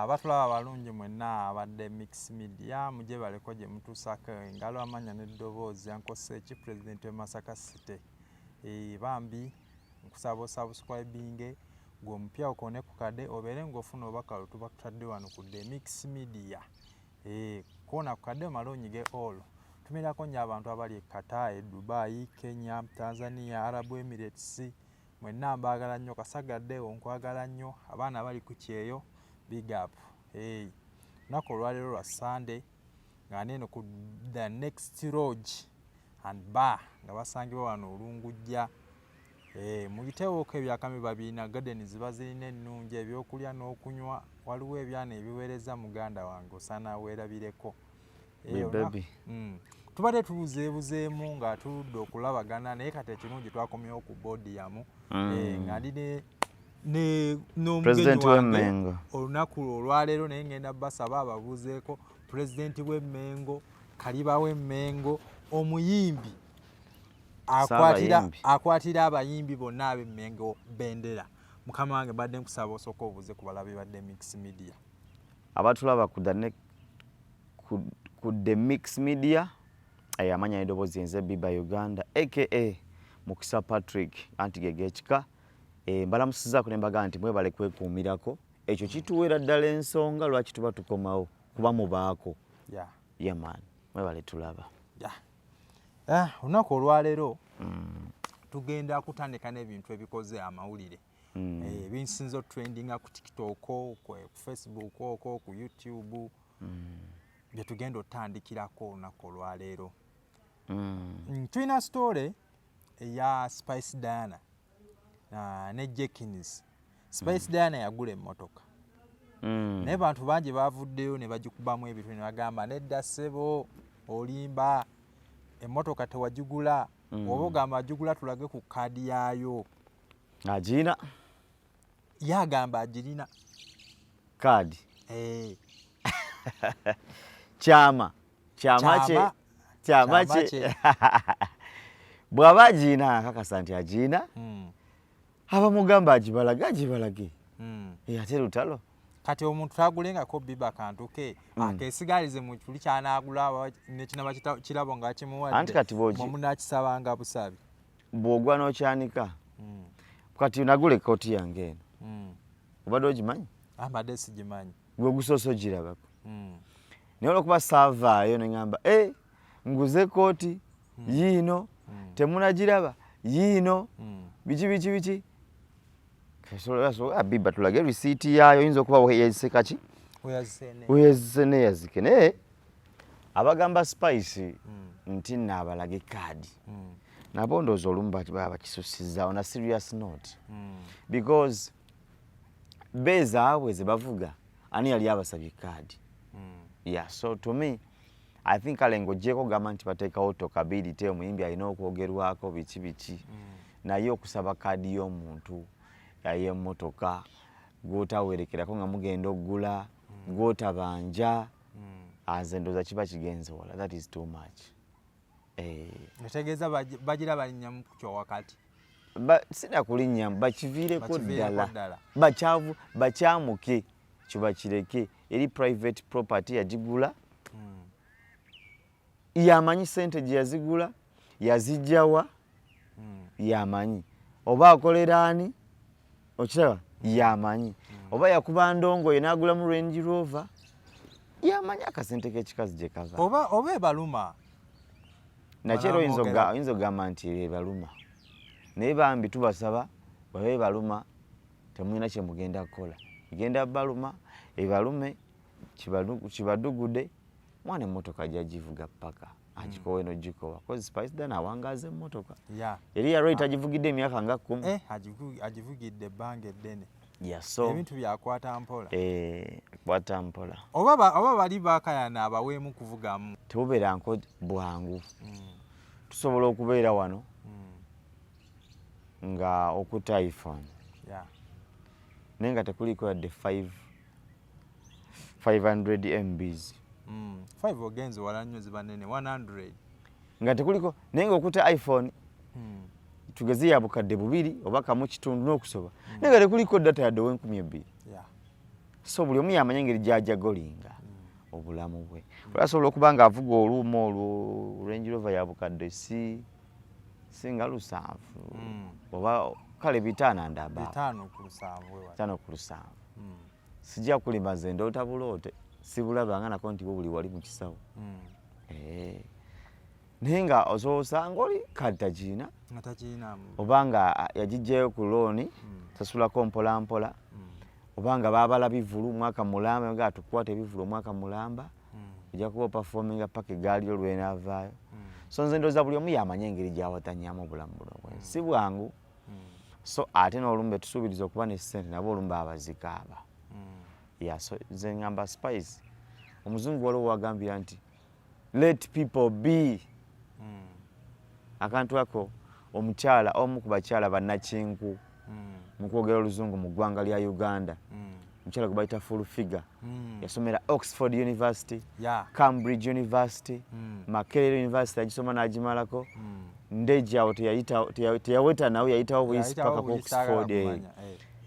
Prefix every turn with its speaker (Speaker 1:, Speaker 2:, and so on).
Speaker 1: abatulaba abalungi mwenna abadde mix media muje baleko gye mutusako engalo amanya n'eddoboozi yankoseeki president wa Masaka City. Bambi nkusaba subscribing gwe omupya okone ku kade obeere ng'ofuna obubaka lutuba tutadde wano ku The Mix Media. Kona ku kade omale onyige all. Tumirako nnyo abantu abali e Qatar, Dubai, Kenya, Tanzania, Arab Emirates. Mwenna mbaagala nnyo, Kasagadde onkwagala nnyo, abaana bali ku kyeyo big up. Lunaku olwaleero lwa Sunday nga neno ku the next lodge and bar nga basangibwa wano Olungujja. Muyiteewoko ebyakami babiina garden ziba zirina ennungi ebyokulya n'okunywa, waliwo ebyana ebiweereza muganda wange osaana weerabireko. Tubadde tubuzeebuzeemu nga tuludde okulabagana naye kati ekirungi twakomyewo ku podium nga ndi
Speaker 2: President w'Emmengo
Speaker 1: olunaku olwaleero naye ngenda basaba ababuuzeeko President w'Emmengo, Kaliba w'Emmengo, omuyimbi akwatira abayimbi bonna ab'Emmengo bendera. Mukama wange badde nkusaba osooka obuuze ku balabi badde Mix Media.
Speaker 2: Abatulaba ku The Mix Media amanya n'eddoboozi nze Biba Uganda aka Mukisa Patrick Antigegechika. Mbalamusizaako ne mbaga nti mwebale kwekuumirako ekyo kituweera ddala ensonga lwaki tuba tukomawo kuba mubaako. Man mwebale tulaba.
Speaker 1: Olunaku olwaleero tugenda kutandika n'ebintu ebikoze amawulire ebinsinza trendinga ku TikTok, ku Facebook, ku YouTube bye tugenda otandikirako olunaku olwaleero. Tulina story eya SPICEDIANA ne Jenkins. SPICEDIANA yagula emmotoka naye bantu bangi bavuddeyo ne bagikubamu ebintu ne bagamba nedda ssebo olimba emmotoka tewagigula oba ogamba agigula tulage ku kaadi yaayo.
Speaker 2: Agirina?
Speaker 1: Yagamba agirina
Speaker 2: kaadi. Kyama kye bw'aba agirina akakasa nti agirina abamugamba agibalage ate lutalo.
Speaker 1: Kati omuntu tagulengako Biba kantu ke akesigalize mu kuli kyanaagula nekinaba kirabo nga kimuwadde
Speaker 2: anti kati
Speaker 1: munakisabanga busabi
Speaker 2: bw'ogwa n'okyanika kati nagule koti yange eno obadde ogimanyi?
Speaker 1: Mbadde sigimanyi.
Speaker 2: Gwe gusoose ogirabako naye olwokuba saavaayo ne ŋŋamba nguze kooti yiino temunagiraba yiino biki Biba tulage risiiti yaayo oyinza okuba weyazise kaki weyazise neyazike naye abagamba Spice nti naabalage kaadi nabo ndowooza olumu baba bakisusiza on a serious note because beezaabwe ze bavuga ani yali abasabye kaadi. So to me I think alengo jeko gamba nti bateekawo tokability omuyimbi alina okwogerwako biki naye okusaba kaadi y'omuntu y'emmotoka gw'otawerekerako nga mugenda oggula gw'otabanja ndowooza kiba kigenze wala. That is too much.
Speaker 1: Nategeeza bagira balinnyamu ku kyo wakati
Speaker 2: sina kulinnyamu bakiviireko ddala bakyamuke kiba kireke eri private property yagigula yamanyi sente gye yazigula yazijjawa yamanyi oba akolera ani okiraba yamanyi oba yakuba ndongoye n'agulamu Range Rover yamanyi akasente k'ekikazi gye kava
Speaker 1: oba ebaluma
Speaker 2: nakyero oyinza okugamba nti ebaluma naye bambi tubasaba bwe ebaluma temulina kye mugenda kukola igenda baluma ebalume kibadugude mwana emmotoka gyagivuga paka agikowe n'ogikowa kozi SPICEDIANA awangaaza emmotoka yali yalwali tagivugidde emyaka nga 10
Speaker 1: agivugidde ebbanga eddene.
Speaker 2: So
Speaker 1: ebintu byakwata mpola
Speaker 2: kwata mpola
Speaker 1: oba bali baakayana abaweemu kuvugamu
Speaker 2: tebubeeranko bwangu tusobola okubeera wano nga okuta iPhone naye nga tekuliko yadde 500 MBs
Speaker 1: 5 ogenze wala nnyo ziba nene 100
Speaker 2: nga tekuliko naye ng'okuta iPhone tugeze ya bukadde bubiri oba kamu kitundu n'okusoba naye nga tekuliko data yadde ow'enkumi ebbiri. so buli omu yamanya engeri gyajagolinga obulamu bwe. Olasobola okuba nga avuga oluuma olwo Range Rover ya bukadde singa 7 oba kale 5 ndaba 5 ku 7 sijja kulima ze ndoota buloote sibulabanga nako nti buli wali mu kisawo naye nga osanga oli katakiina obanga yagijjayo ku looni sasulako mpolampola obanga baabala bivulu mwaka mulamba nga tukwata ebivulu mwaka mulamba ojja kuba performinga paka egaali olwenaavaayo so nze ndowooza buli omu yamanya engeri gyawatanyamu obulamu buno si bwangu so ate n'olumbe tusuubiriza okuba ne ssente nabo olumbe abazikaaba so nze ngamba Spice omuzungu waliwo wagambira nti let people be akantu ako omukyala omu ku bakyala bannakinku mu kwogera oluzungu mu ggwanga lya Uganda omukyala gwe bayita full figure yasomera Oxford University Cambridge University Makerere University agisoma n'agimalako ndejawo teyaweta nawe yayitawo buyisi paka ku Oxford